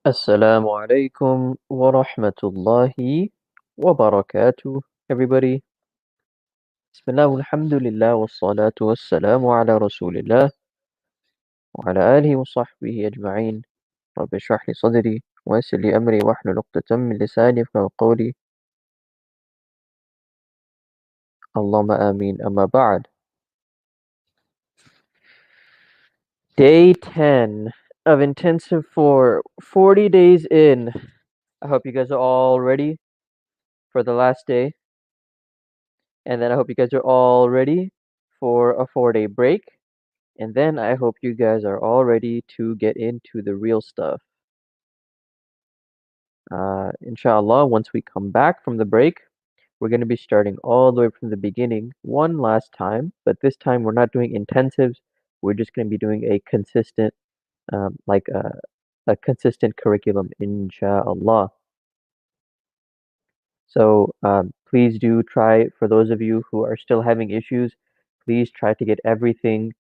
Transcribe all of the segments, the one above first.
Assalamu alaikum wa rahmatullahi wa barakatuh, everybody. Bismillah, alhamdulillah, wa salatu wa salamu ala rasulillah, wa ala alihi wa sahbihi ajma'in. Rabbi shrah li sadri, wa yassir li amri, wa hlul uqdatan min lisani yafqahu qawli. Allahumma ameen, amma ba'd. Day 10 of intensive 4, 40 days in. I hope you guys are all ready for the last day. And then I hope you guys are all ready for a 4-day break. And then I hope you guys are all ready to get into the real stuff. Inshallah, once we come back from the break, we're going to be starting all the way from the beginning one last time. But this time we're not doing intensives. We're just going to be doing a consistent, like a consistent curriculum, inshallah. So please do try, for those of you who are still having issues, please try to get everything.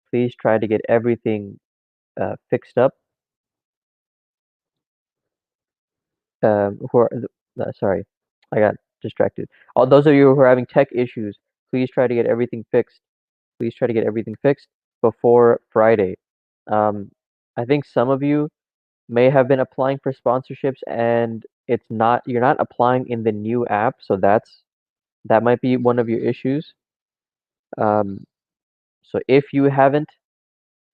Please try to get everything fixed up. Who are sorry, I got distracted. All those of you who are having tech issues, please try to get everything fixed. Please try to get everything fixed before Friday. Um, I think some of you may have been applying for sponsorships and you're not applying in the new app, so that might be one of your issues. Um, so if you haven't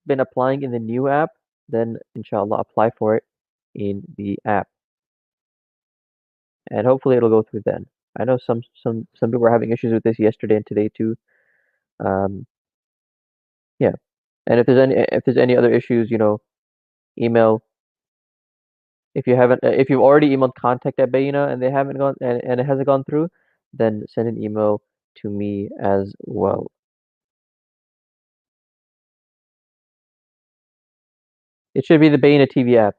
been applying in the new app, then inshallah apply for it in the app. And hopefully it'll go through then. I know some people were having issues with this yesterday and today too. Um, yeah, and if there's any other issues, email. If you've already emailed contact at Bayina and they haven't gone and it hasn't gone through, then send an email to me as well. It should be the Bayina TV app,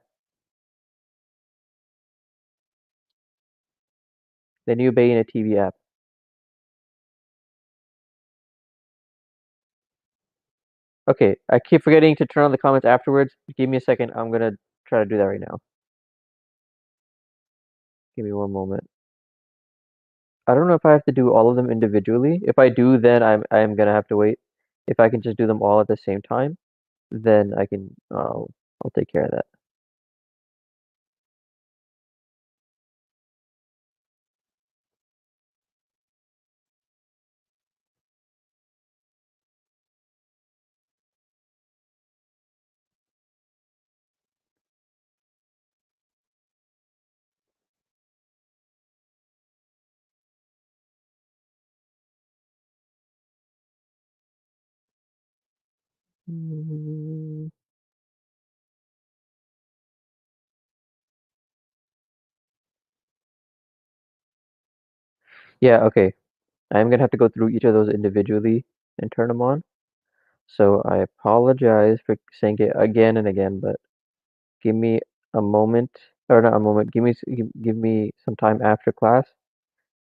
the new Bayina TV app. Okay, I keep forgetting to turn on the comments afterwards. Give me a second. I'm gonna try to do that right now. Give me one moment. I don't know if I have to do all of them individually. If I do, then I'm gonna have to wait. If I can just do them all at the same time, then I'll take care of that. Mm, Yeah, okay. I'm gonna have to go through each of those individually and turn them on. So I apologize for saying it again and again, but give me a moment, or not a moment. Give me some time after class,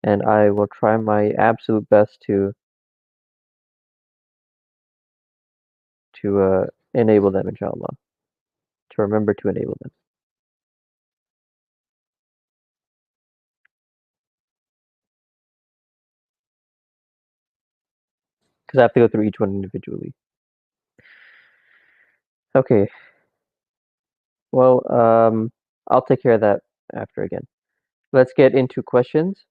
and I will try my absolute best to enable them, inshallah. To remember to enable them, because I have to go through each one individually. Okay. Well, I'll take care of that after again. Let's get into questions.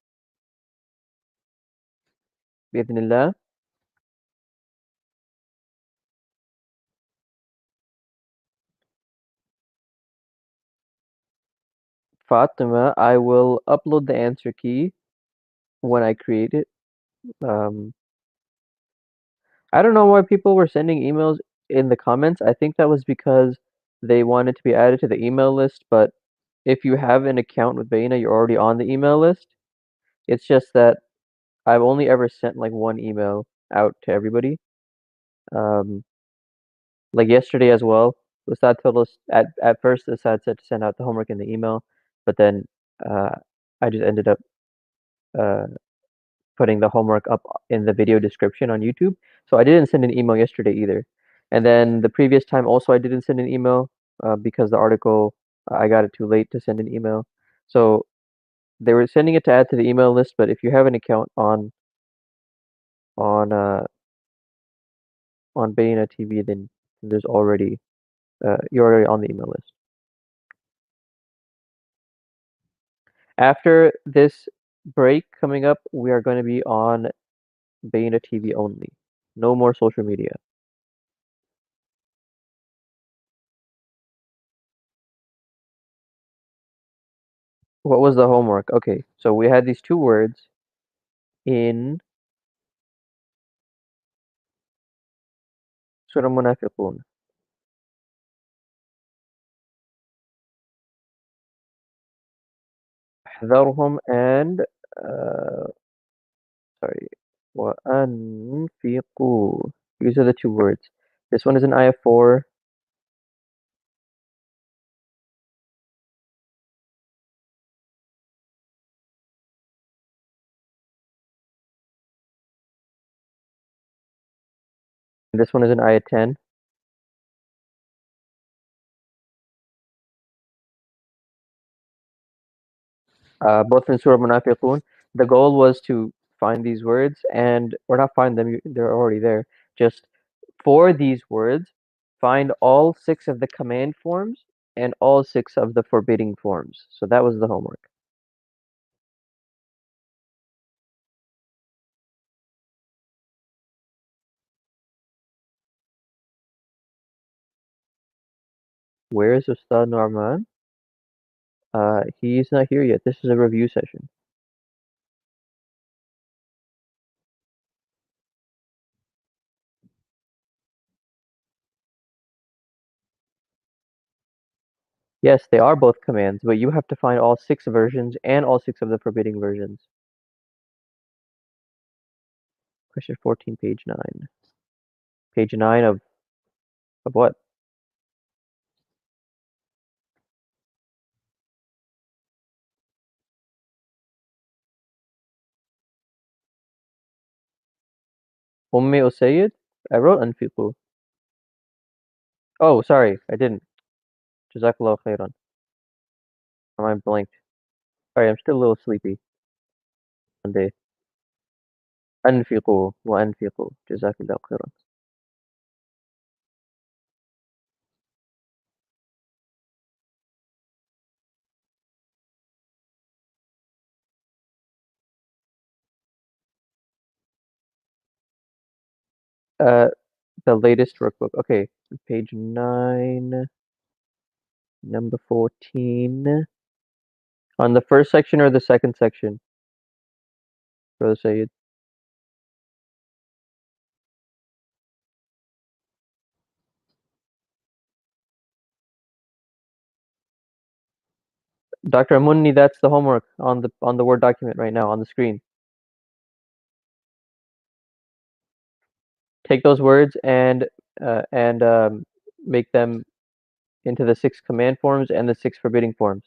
Bismillah. Fatima, I will upload the answer key when I create it. Um, I don't know why people were sending emails in the comments. I think that was because they wanted to be added to the email list, but if you have an account with Baina, you're already on the email list. It's just that I've only ever sent like one email out to everybody. Um, like yesterday as well. Ustad told us at first Ustad said to send out the homework in the email, but then uh, I just ended up uh, putting the homework up in the video description on YouTube. So I didn't send an email yesterday either. And then the previous time also I didn't send an email. because the article I got it too late to send an email. So they were sending it to add to the email list, but if you have an account on uh on Bayna TV, then there's already you're already on the email list. After this break coming up, we are going to be on Bayna TV only. No more social media. What was the homework? Okay, so we had these two words in Surah Munafiqun. احذرهم and uh, sorry, وأنفقوا. These are the two words. This one is in ayah 4. This one is in ayah 10. Both in Surah Munafiqun. The goal was to find these words, and or not find them, they're already there. Just for these words, find all six of the command forms and all six of the forbidding forms. So that was the homework. Where is Ustad Norman? He's not here yet. This is a review session. Yes, they are both commands, but you have to find all six versions and all six of the forbidding versions. Question 14, page 9. Page 9 of what? Ummi Usayyid? I wrote Anfiqu. Oh, sorry, I didn't. Jazakallah khairan. My mind blanked. Sorry, I'm still a little sleepy. Monday. أنفقوا وأنفقوا جزاك الله خيرا. Uh, the latest workbook. Okay, page 9, number 14. On the first section or the second section, Brother Sayyid? Dr. Amunni, that's the homework on the Word document right now on the screen. Take those words and make them into the six command forms and the six forbidding forms.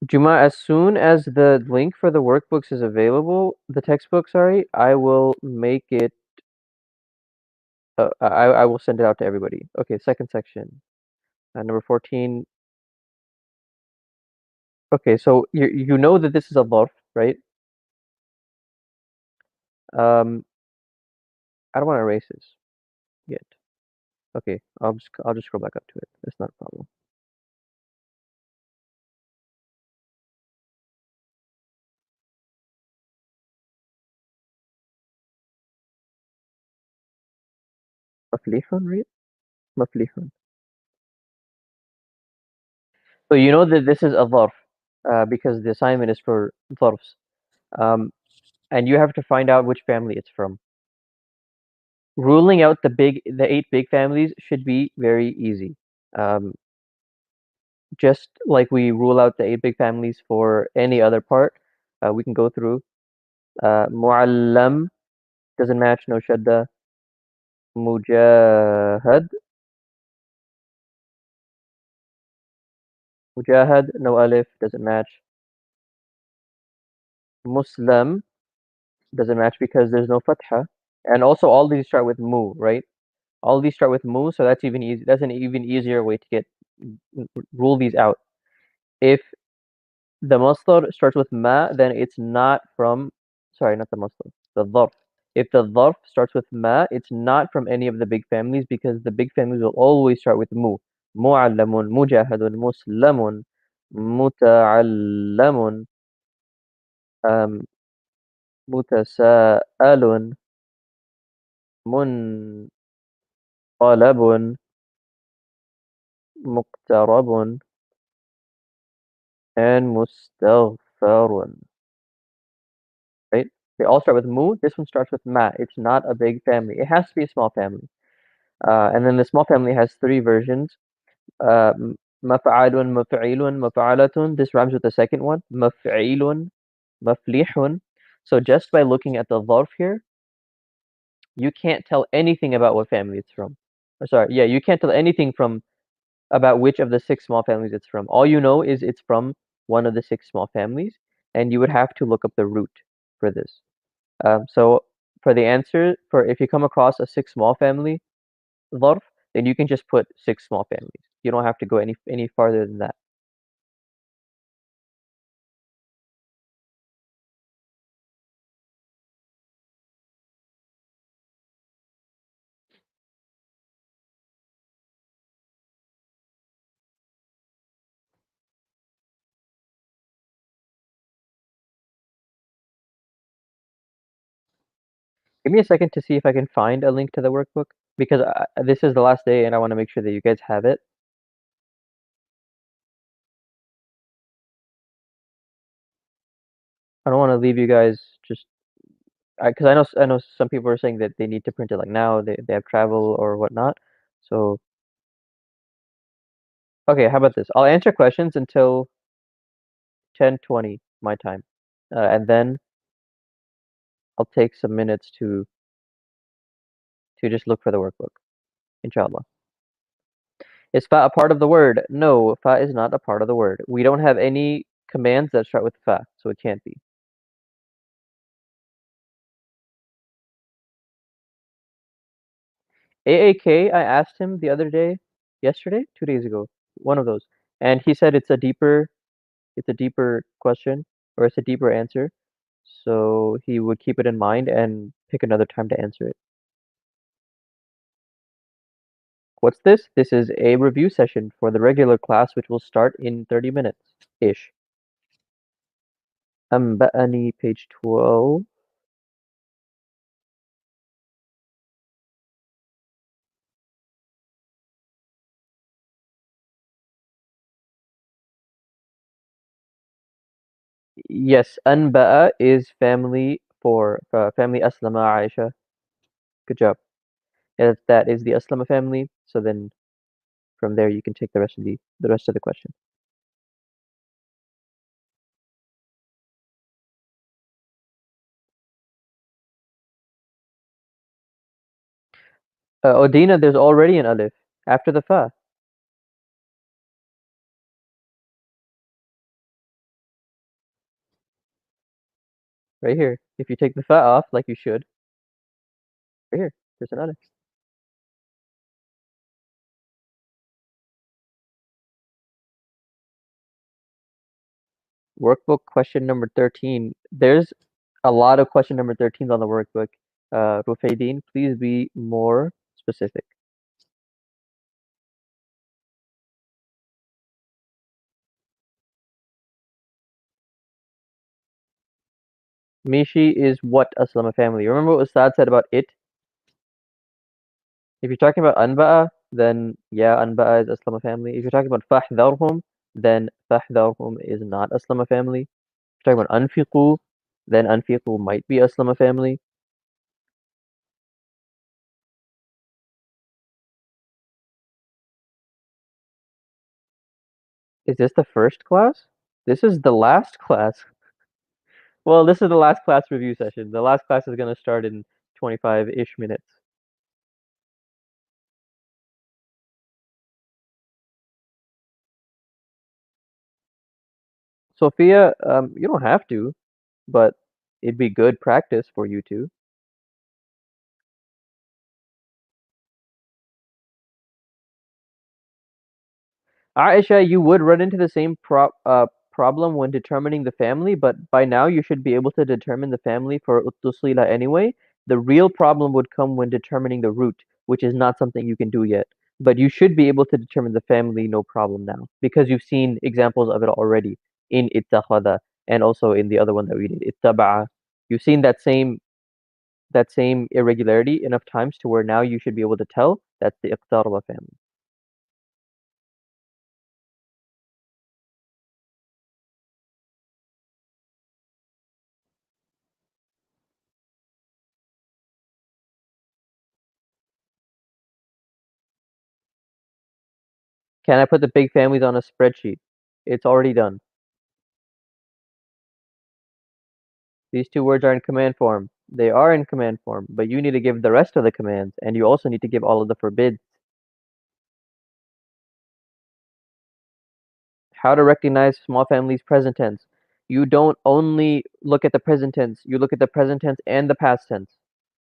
Juma, as soon as the link for the workbooks is available, the textbook, sorry, I will make it. I will send it out to everybody. Okay, second section, number 14. Okay, so you know that this is a dharf, right? Um, I don't want to erase this yet. Okay, I'll just scroll back up to it. That's not a problem. Maflihun, right? Maflihun. So you know that this is a dharf, because the assignment is for dharfs. Um, and you have to find out which family it's from. Ruling out the eight big families should be very easy. Um, just like we rule out the eight big families for any other part, we can go through. Mu'allam doesn't match, no shadda. Mujahad, Mujahad, no alif, doesn't match. Muslim doesn't match because there's no fatha. And also all these start with mu, right? All these start with mu, so that's even easy. That's an even easier way to get rule these out. If the masdar starts with ma, then it's not from, sorry, not the masdar, the dharf. If the dharf starts with ma, it's not from any of the big families because the big families will always start with mu. Mu'allamun, mujahadun, muslamun, muta'allamun, um, mutasa'alun, munqalabun, muqtarabun, and mustaghfarun. Right? They all start with mu. This one starts with ma. It's not a big family. It has to be a small family. And then the small family has three versions. Uh, maf'alun, maf'ilun, maf'alatun. This rhymes with the second one. Maf'ilun, maflihun. So just by looking at the dharf here, you can't tell anything about what family it's from. Or sorry, yeah, you can't tell anything from about which of the six small families it's from. All you know is it's from one of the six small families, and you would have to look up the root for this. So for the answer, for if you come across a six small family ظرف, then you can just put six small families. You don't have to go any farther than that. Give me a second to see if I can find a link to the workbook because this is the last day and I want to make sure that you guys have it. I don't want to leave you guys just because I know some people are saying that they need to print it like now. They have travel or whatnot. So okay, how about this? I'll answer questions until 10:20 my time, and then I'll take some minutes to just look for the workbook. Inshallah. Is fa a part of the word? No, fa is not a part of the word. We don't have any commands that start with fa, so it can't be. AAK, I asked him the other day, yesterday, 2 days ago, one of those, and he said it's a deeper question or it's a deeper answer, so he would keep it in mind and pick another time to answer it. What's this? This is a review session for the regular class, which will start in 30 minutes ish. Amba'ani, page 12. Yes, Anba'a is family for family Aslama Aisha. Good job. If that is the Aslama family, so then from there you can take the rest of the question. Odina, there's already an alif after the fa, right here. If you take the fa off, like you should, right here, there's an alif. Workbook question number 13. There's a lot of question number 13s on the workbook. Rufaydeen, please be more specific. Mishi is what Aslama family? Remember what Ustad said about it? If you're talking about Anba'a, then yeah, Anba'a is Aslama family. If you're talking about Fahdharhum, then Fahdharhum is not Aslama family. If you're talking about Anfiqu, then Anfiqu might be Aslama family. Is this the first class? This is the last class. Well, this is the last class review session. The last class is going to start in 25-ish minutes. Sophia, you don't have to, but it'd be good practice for you to. Aisha, you would run into the same problem when determining the family, but by now you should be able to determine the family for Uttusila anyway. The real problem would come when determining the root, which is not something you can do yet. But you should be able to determine the family no problem now, because you've seen examples of it already in ittakhadha and also in the other one that we did, ittaba'a. You've seen that same irregularity enough times to where now you should be able to tell that's the iqtaraba family. Can I put the big families on a spreadsheet? It's already done. These two words are in command form. They are in command form, but you need to give the rest of the commands, and you also need to give all of the forbids. How to recognize small families present tense. You don't only look at the present tense, you look at the present tense and the past tense.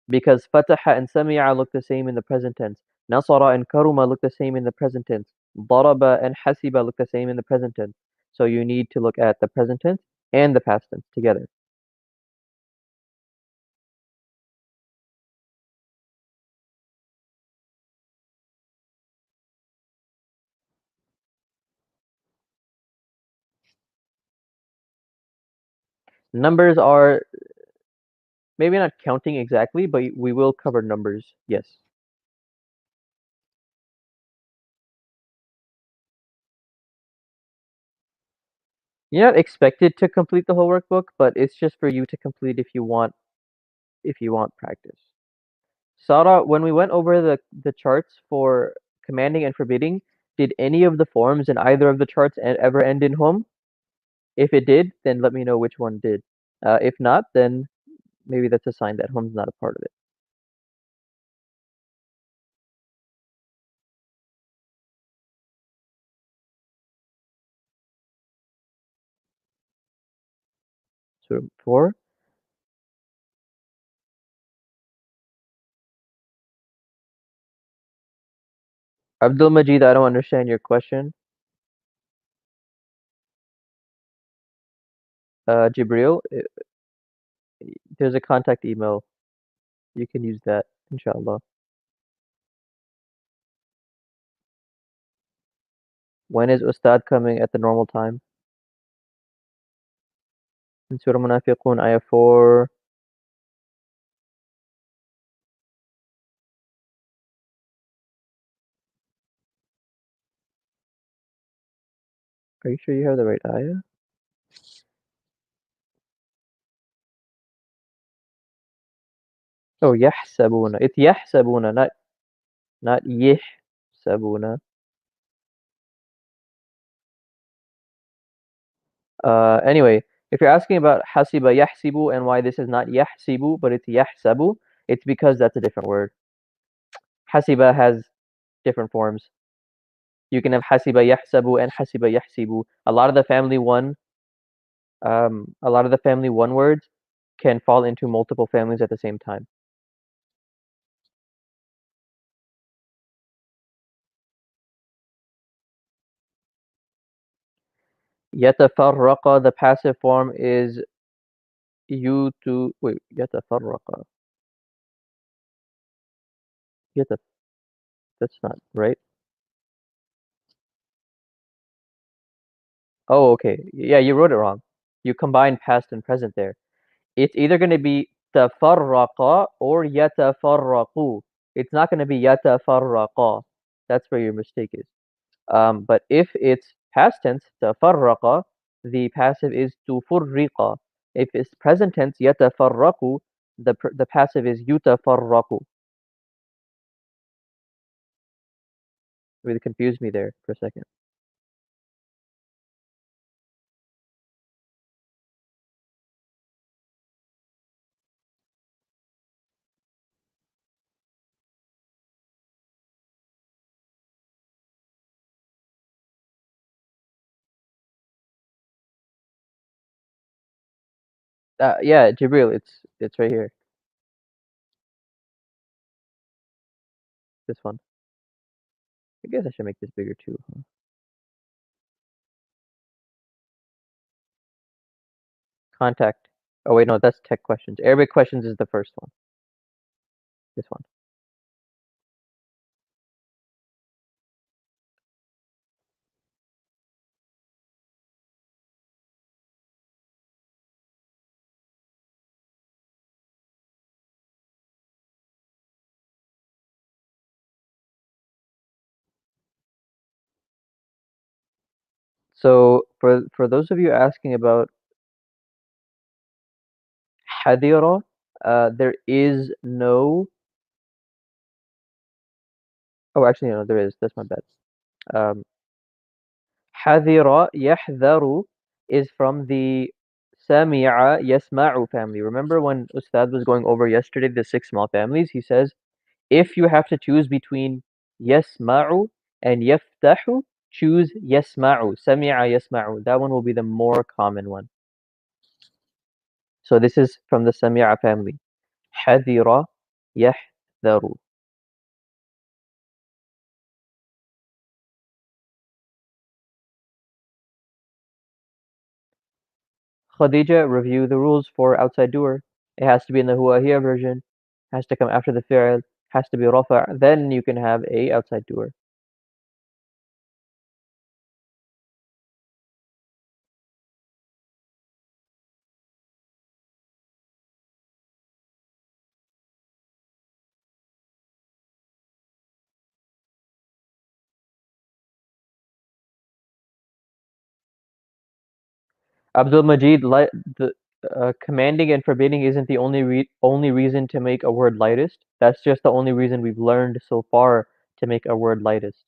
Because fataha and sami'a look the same in the present tense. Nasara and karuma look the same in the present tense. Daraba and hasiba look the same in the present tense. So you need to look at the present tense and the past tense together. Numbers are maybe not counting exactly, but we will cover numbers. Yes. You're not expected to complete the whole workbook, but it's just for you to complete if you want practice. Sarah, when we went over the charts for commanding and forbidding, did any of the forms in either of the charts ever end in home? If it did, then let me know which one did. If not, then maybe that's a sign that home's not a part of it. So 4. Abdul Majid, I don't understand your question. Jibril, there's a contact email. You can use that, inshallah. When is Ustad coming at the normal time? In Surah Munafiqun, Ayah 4. Are you sure you have the right ayah? Oh, يحسبون. It's يحسبون, not يحسبون. Anyway, if you're asking about hasiba yahsibu and why this is not yahsibu, but it's yahsabu, it's because that's a different word. Hasiba has different forms. You can have hasiba yahsabu and hasiba yahsibu. A lot of the family one words can fall into multiple families at the same time. Yatafarraqa, the passive form is you to wait, yatafarraqa. Yataf That's not right. Oh, okay. Yeah, you wrote it wrong. You combined past and present there. It's either going to be tafarraqa or yatafarraqu. It's not going to be yatafarraqa. That's where your mistake is. But if it's past tense, tafarraqa, the passive is tufurriqa. If it's present tense, yatafarraqu, the passive is yutafarraqu. Really confused me there for a second. Yeah, Jibril, it's right here. This one. I guess I should make this bigger too. Huh? Contact. Oh wait, no, that's tech questions. Arabic questions is the first one. This one. So for those of you asking about hadira, there is no. Oh, actually, no, there is. That's my bad. Um, Hadira yahdharu is from the Sami'a yasma'u family. Remember when Ustad was going over yesterday the six small families? He says if you have to choose between yasma'u and yaftahu, choose yasma'u. Sami'a yasma'u. That one will be the more common one. So this is from the Sami'a family. Hadira yahdharu. Khadija, review the rules for outside doer. It has to be in the huwa hiya version, has to come after the fi'l, has to be rafa', then you can have a outside doer. Abdul Majid, the commanding and forbidding isn't the only reason to make a word lightest. That's just the only reason we've learned so far to make a word lightest.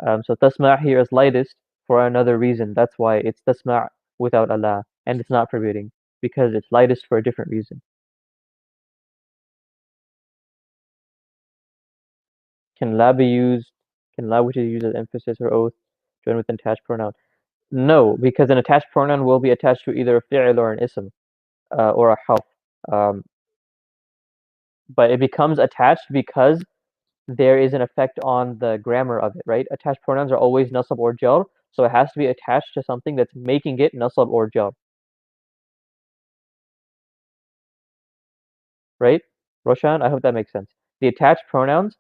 So tasma' here is lightest for another reason. That's why it's tasma' without Allah, and it's not forbidding because it's lightest for a different reason. Can la be used? Can la, which is used as emphasis or oath, join with an attached pronoun? No, because an attached pronoun will be attached to either a fi'l or an ism or a harf. Um, but it becomes attached because there is an effect on the grammar of it, right? Attached pronouns are always nasab or jar, so it has to be attached to something that's making it nasab or jar, right? Roshan, I hope that makes sense. The attached pronouns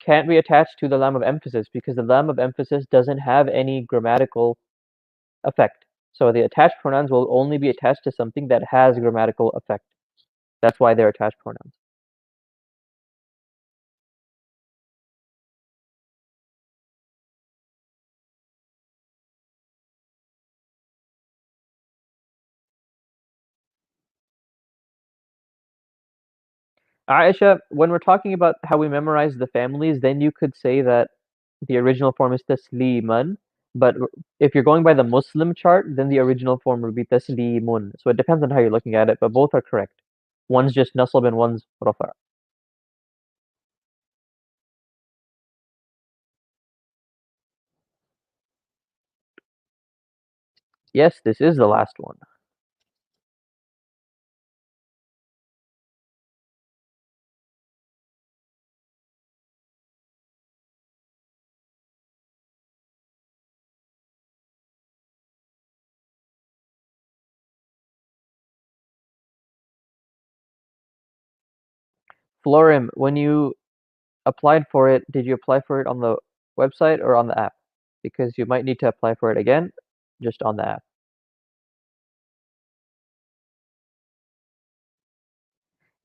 can't be attached to the lam of emphasis because the lam of emphasis doesn't have any grammatical effect. So the attached pronouns will only be attached to something that has grammatical effect. That's why they're attached pronouns. Aisha, when we're talking about how we memorize the families, then you could say that the original form is tasliman, but if you're going by the Muslim chart, then the original form would be taslimun. So it depends on how you're looking at it, but both are correct. One's just nasab and one's rafa. Yes, this is the last one. Florim, when you applied for it, did you apply for it on the website or on the app? Because you might need to apply for it again, just on the app.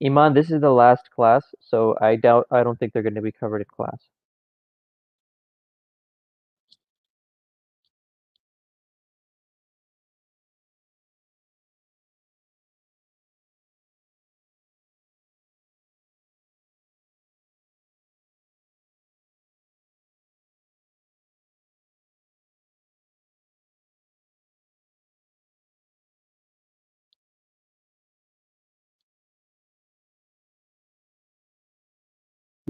Iman, this is the last class, so I don't think they're going to be covered in class.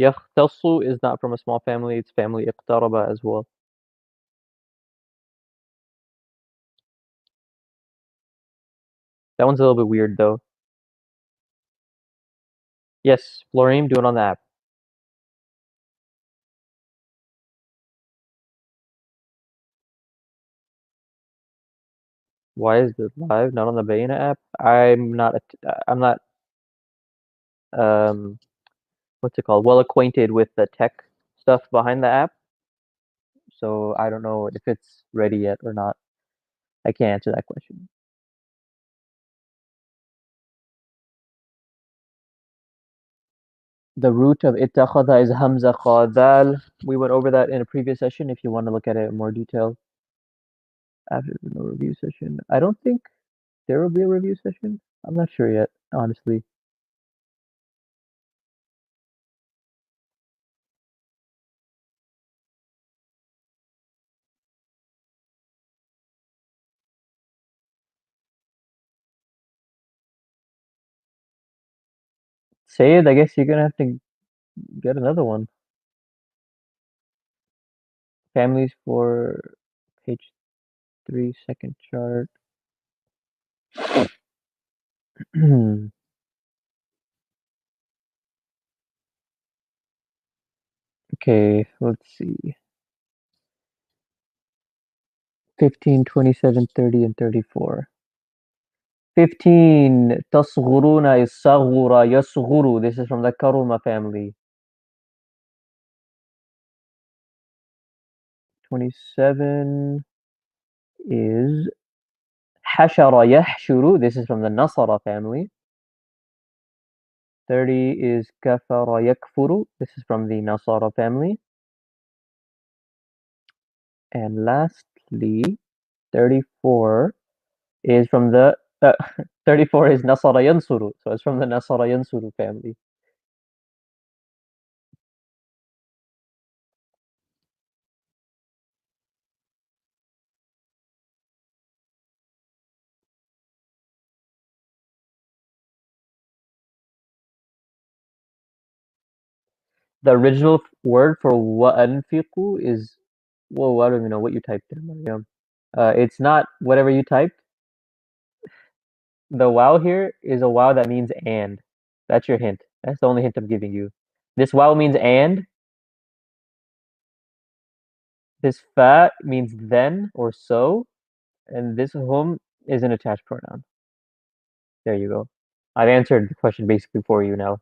يختص is not from a small family, it's family اقترب as well. That one's a little bit weird though. Yes, Florim, do it on the app. Why is it live, not on the Bayna app? I'm not um what's it called? Well acquainted with the tech stuff behind the app, so I don't know if it's ready yet or not. I can't answer that question. The root of ittakhadha is hamza qadal. We went over that in a previous session if you want to look at it in more detail after the no review session. I don't think there will be a review session. I'm not sure yet, honestly. Sayed, I guess you're gonna have to get another one. Families for page 3, second chart. Okay, let's see. 15, 27, 30, and 34. 15. تصغرون is صغر يصغر. This is from the Karuma family. 27 is حشر يحشر. This is from the Nasara family. 30 is كفر يكفر. This is from the Nasara family. And lastly, 34 is from the 34 is Nasara Yansuru. So it's from the Nasara Yansuru family. The original word for وَأَنْفِقُوا is, whoa, I don't even know what you typed there, Mariam. It's not whatever you typed. The wow here is a wow that means and. That's your hint. That's the only hint I'm giving you. This wow means and. This fa means then or so. And this hum is an attached pronoun. There you go. I've answered the question basically for you now.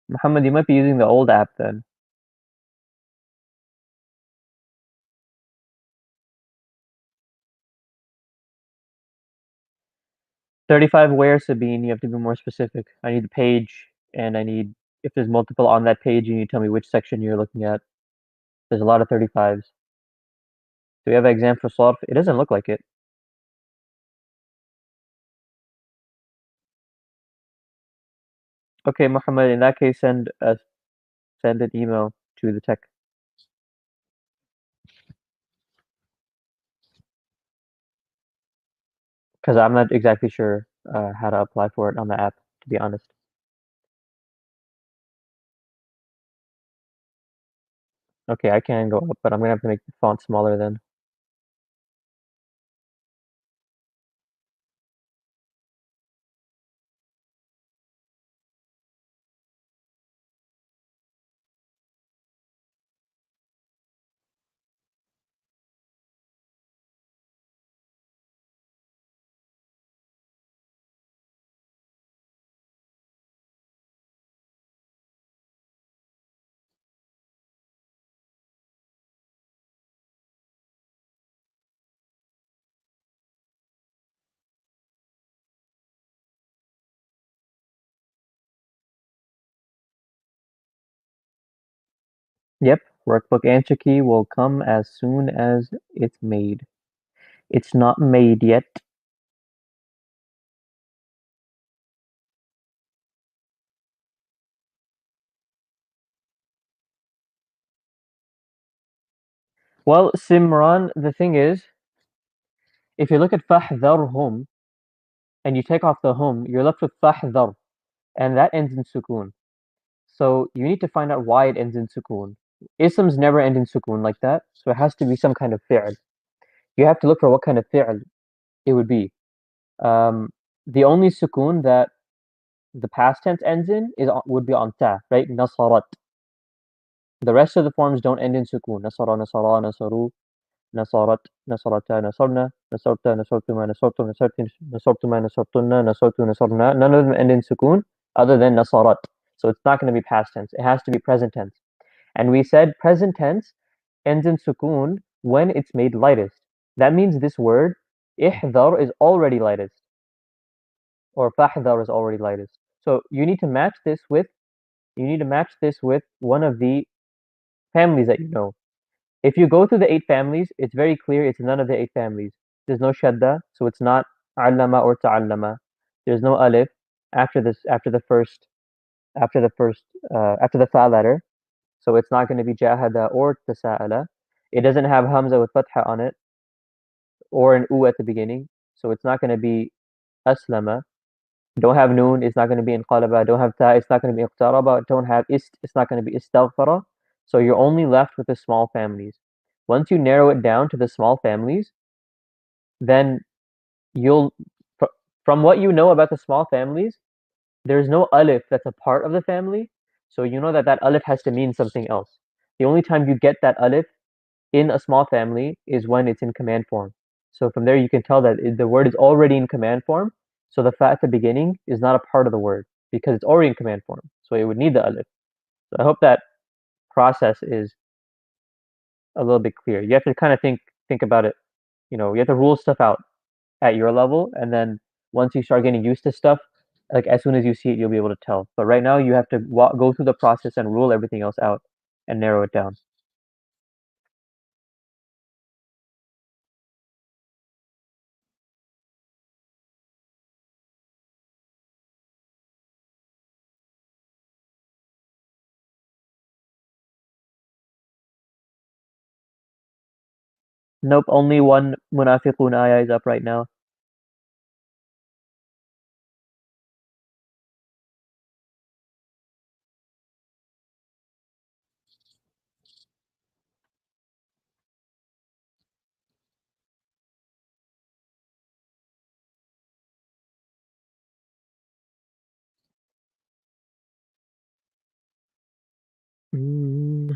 Muhammad, you might be using the old app then. 35 where, Sabine? You have to be more specific. I need the page, and I need, if there's multiple on that page, you need to tell me which section you're looking at. There's a lot of 35s. Do we have an exam for Sarf? It doesn't look like it. Okay, Muhammad, in that case, send an email to the tech. Because I'm not exactly sure how to apply for it on the app, to be honest. Okay, I can go up, but I'm gonna have to make the font smaller then. Yep, workbook answer key will come as soon as it's made. It's not made yet. Well, Simran, the thing is, if you look at fahdharhum and you take off the hum, you're left with fahdhar, and that ends in sukun. So you need to find out why it ends in sukun. Isms never end in sukun like that, so it has to be some kind of fi'l. You have to look for what kind of fi'l it would be. Um, the only sukun that the past tense ends in would be on ta, right? Nasarat. The rest of the forms don't end in sukun. Nasara, nasara, nasaru, nasarat, nasarata, nasarna, nasarta, nasartuma, nasartu, nasartin, nasartuma, nasartunna, nasartu, nasarna. None of them end in sukun other than nasarat. So it's not going to be past tense. It has to be present tense. And we said present tense ends in sukun when it's made lightest. That means this word, ihdar, is already lightest, or fahdar is already lightest. So you need to match this with one of the families that you know. If you go through the 8 families, it's very clear it's none of the 8 families. There's no shadda, so it's not allama or ta'allama. There's no alif after this after the fa letter, so it's not going to be jahada or tasa'ala. It doesn't have hamza with fatha on it or an u at the beginning, so it's not going to be aslama. Don't have noon, it's not going to be inqalaba. Don't have ta, it's not going to be iqtaraba. Don't have ist, it's not going to be istaghfara. So you're only left with the small families. Once you narrow it down to the small families, then you'll, from what you know about the small families, there's no alif that's a part of the family. So you know that that alif has to mean something else. The only time you get that alif in a small family is when it's in command form. So from there, you can tell that the word is already in command form. So the fa at the beginning is not a part of the word because it's already in command form. So it would need the alif. So I hope that process is a little bit clear. You have to kind of think about it. You have to rule stuff out at your level, and then once you start getting used to stuff, like as soon as you see it, you'll be able to tell. But right now, you have to go through the process and rule everything else out and narrow it down. Nope, only one Munafiqun ayah is up right now. Mm.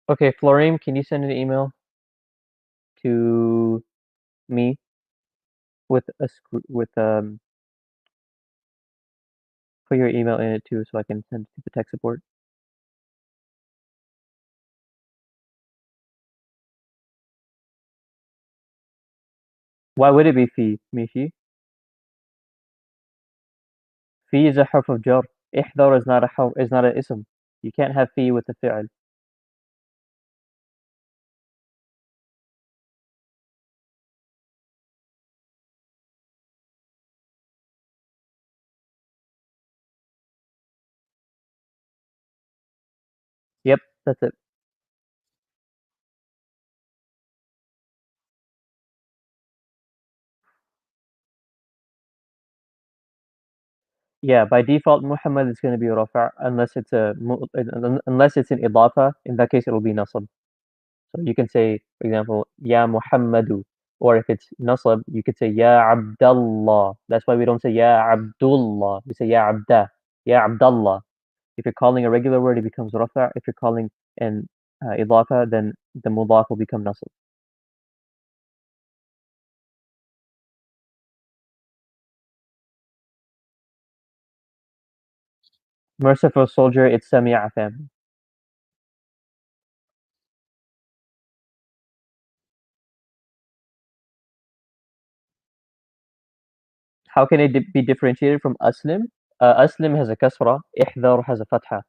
Okay, Florim, can you send an email to me with put your email in it too, so I can send it to the tech support. Why would it be fi, Mishi? Fi is a harf of jar. Ihdar is not an ism. You can't have fi with the fi'l. Yep, that's it. Yeah, by default, Muhammad is going to be rafa' unless it's an idafa. In that case, it'll be nasab. So you can say, for example, Ya Muhammadu, or if it's nasab, you could say Ya Abdallah. That's why we don't say Ya Abdullah. We say Ya Abda, Ya Abdallah. If you're calling a regular word, it becomes rafa'. If you're calling an idafa, then the mudaf will become nasab. Merciful soldier, it's Sami'a family. How can it be differentiated from Aslim? Aslim has a kasra, Ihdar has a fatha.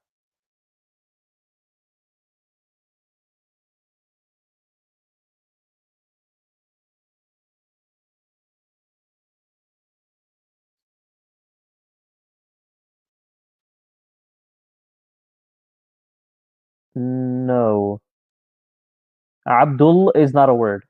No. Abdul is not a word.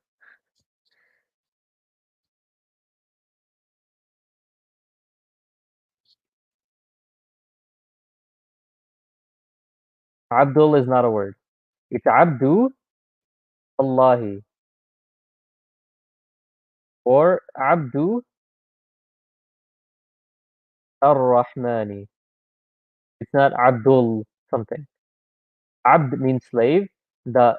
Abdul is not a word. It's Abdu Allahi or Abdu Ar-Rahmani. It's not Abdul something. Abd means slave. The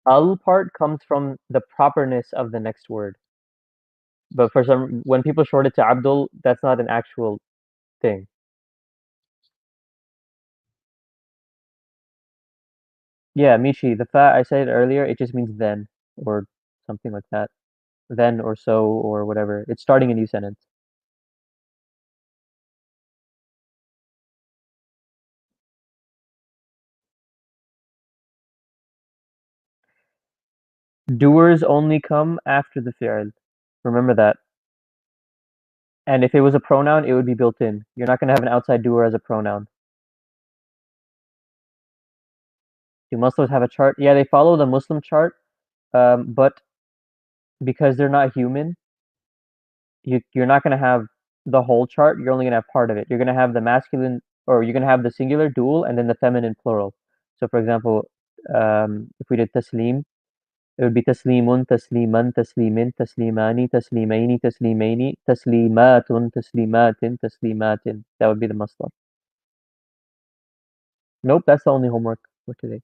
al part comes from the properness of the next word. But for some, when people short it to Abdul, that's not an actual thing. Yeah, Mishi, the fa I said earlier, it just means then or something like that. Then or so or whatever. It's starting a new sentence. Doers only come after the fi'l. Remember that. And if it was a pronoun, it would be built in. You're not going to have an outside doer as a pronoun. Do Muslims have a chart? Yeah, they follow the Muslim chart, but because they're not human, you're not going to have the whole chart. You're only going to have part of it. You're going to have the masculine, or you're going to have the singular dual, and then the feminine plural. So, for example, if we did taslim, it would be taslimun, tasliman, taslimin, taslimani, taslimaini, taslimaini, taslimatun, taslimatin, taslimatin. That would be the masdar. Nope, that's the only homework for today.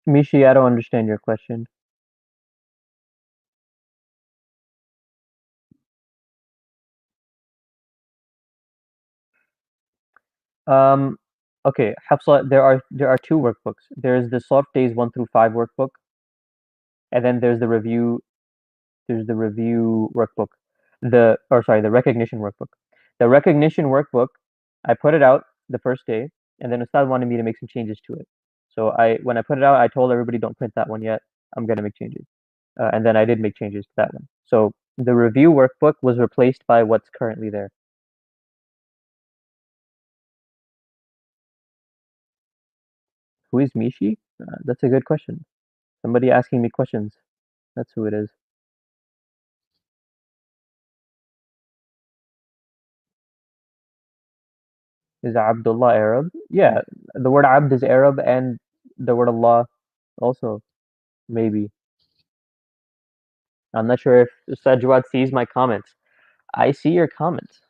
Mishi, I don't understand your question. Um, okay, Hafsa, there are two workbooks. There's the soft days 1 through 5 workbook, and then there's the review workbook. The recognition workbook. The recognition workbook, I put it out the first day, and then Ustad wanted me to make some changes to it. So when I put it out, I told everybody don't print that one yet. I'm gonna make changes, and then I did make changes to that one. So the review workbook was replaced by what's currently there. Who is Mishi? That's a good question. Somebody asking me questions. That's who it is. Is Abdullah Arab? Yeah, the word Abd is Arab, and the word Allah also, maybe. I'm not sure if Ustad Jawad sees my comments. I see your comments.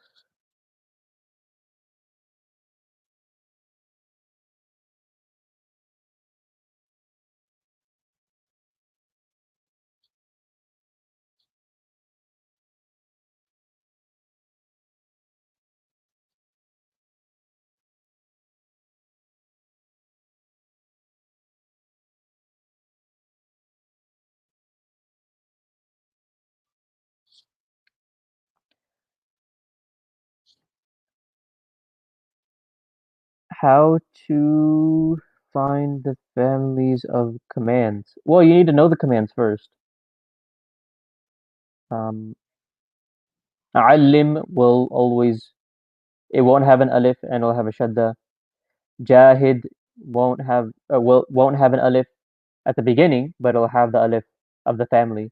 How to find the families of commands? Well, you need to know the commands first. Um, Alim will always, it won't have an alif and it'll have a shadda. Jahid won't have an alif at the beginning, but it'll have the alif of the family.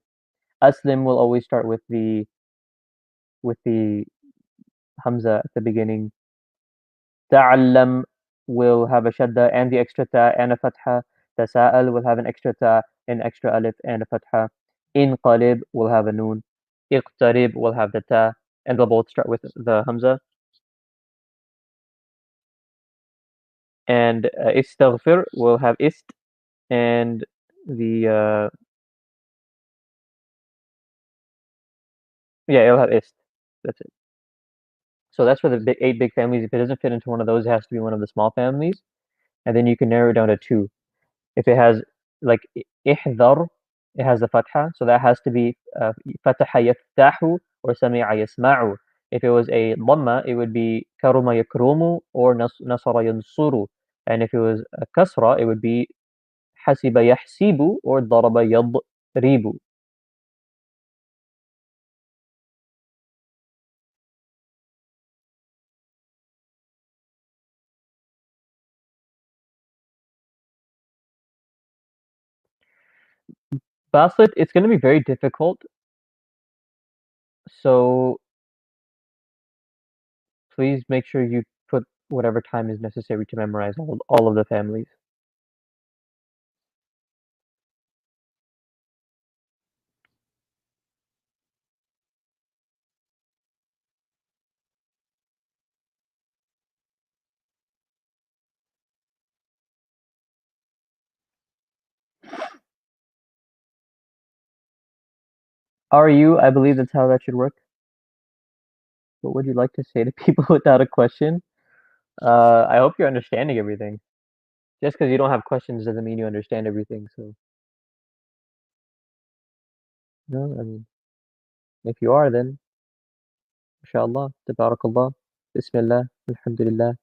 Aslim will always start with the hamza at the beginning. Ta'allam will have a shadda and the extra ta and a fatha. Tasa'al will have an extra ta, an extra alif and a fatha. Inqalib will have a noon. Iqtarib will have the ta, and they'll both start with the hamza. And istaghfir will have ist, and the yeah, it'll have ist. That's it. So that's for the 8 big families. If it doesn't fit into one of those, it has to be one of the small families, and then you can narrow it down to two. If it has like ihdar, it has the fatha, so that has to be fataha yaftahu or sami'a yasma'u. If it was a dhamma, it would be karuma yakrumu or nasara yansuru. And if it was a kasra, it would be hasiba yahsibu or daraba yadribu. Basit, it's going to be very difficult. So please make sure you put whatever time is necessary to memorize all of the families. Are you? I believe that's how that should work. What would you like to say to people without a question? I hope you're understanding everything. Just because you don't have questions doesn't mean you understand everything. So, no, I mean, if you are, then, inshallah, tabarakallah, bismillah, alhamdulillah.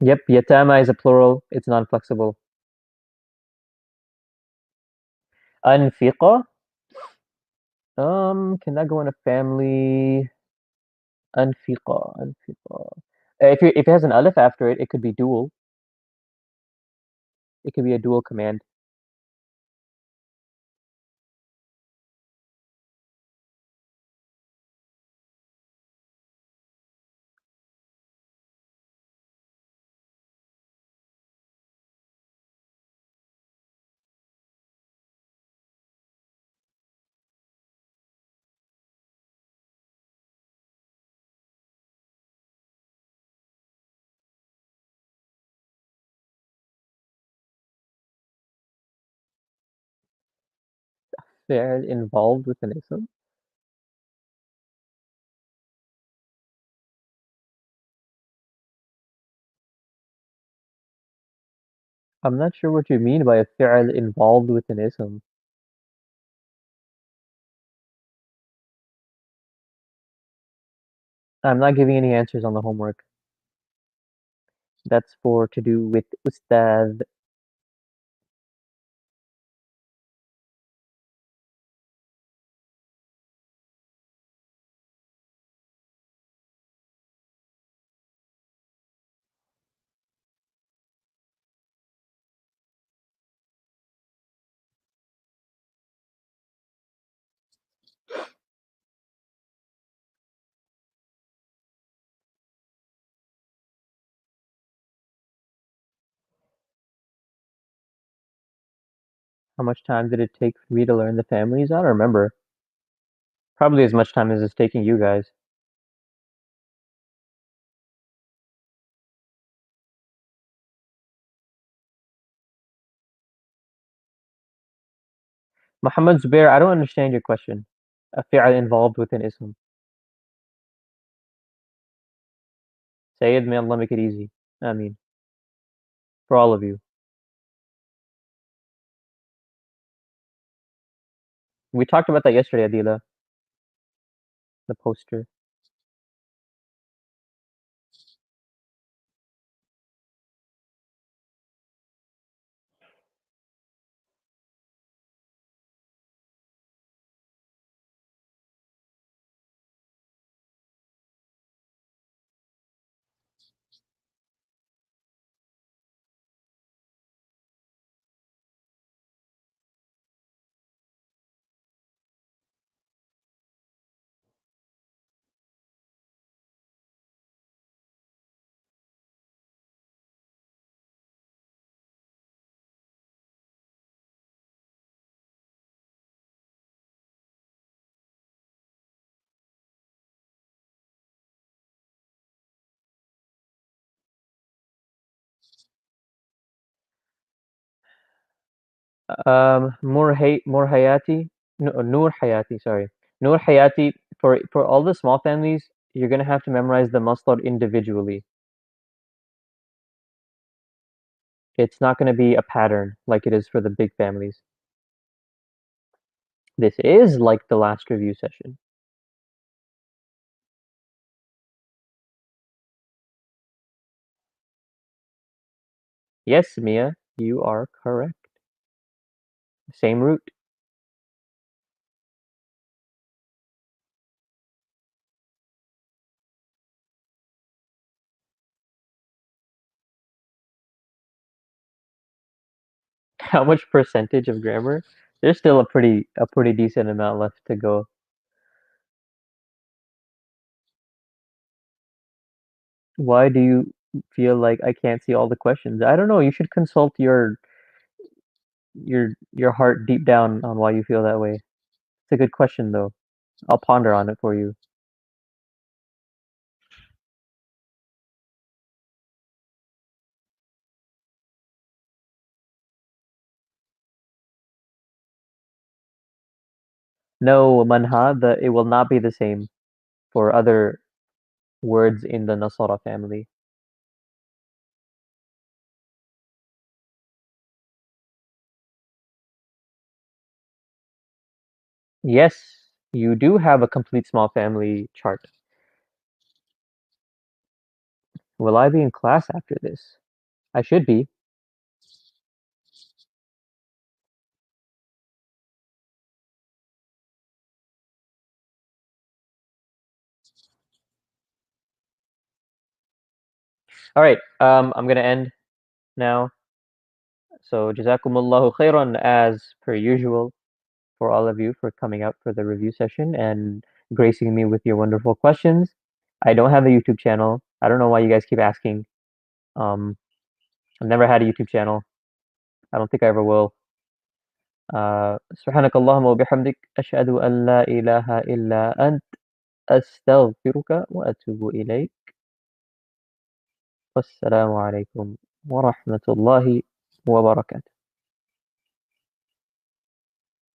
Yep, yatama is a plural. It's non-flexible. Anfiqa, can that go in a family? Anfiqa, anfiqa. If it has an alif after it, it could be dual. It could be a dual command. They're involved with an ism. I'm not sure what you mean by a fi'l involved with an ism. I'm not giving any answers on the homework. That's for to do with ustad. How much time did it take for me to learn the families? I don't remember. Probably as much time as it's taking you guys. Muhammad Zubair, I don't understand your question. A fi'l involved with an ism. Sayyid, may Allah make it easy. I mean, for all of you. We talked about that yesterday, Adila, the poster. Nur Hayati, no, Nur Hayati, sorry. Nur Hayati for all the small families, you're gonna have to memorize the masdar individually. It's not gonna be a pattern like it is for the big families. This is like the last review session. Yes, Mia, you are correct. Same root. How much percentage of grammar? There's still a pretty decent amount left to go. Why do you feel like I can't see all the questions? I don't know. You should consult your heart deep down on why you feel that way. It's a good question though. I'll ponder on it for you. No, manha, it will not be the same for other words in the Nasara family. Yes, you do have a complete small family chart. Will I be in class after this? I should be. All right. I'm gonna end now. So jazakumullahu khairan as per usual for all of you for coming out for the review session and gracing me with your wonderful questions. I don't have a YouTube channel. I don't know why you guys keep asking. Um, I've never had a YouTube channel. I don't think I ever will. سبحانك اللهم وبحمدك أشهد أن لا إله إلا أنت أستغفرك وأتوب إليك والسلام عليكم ورحمة الله وبركاته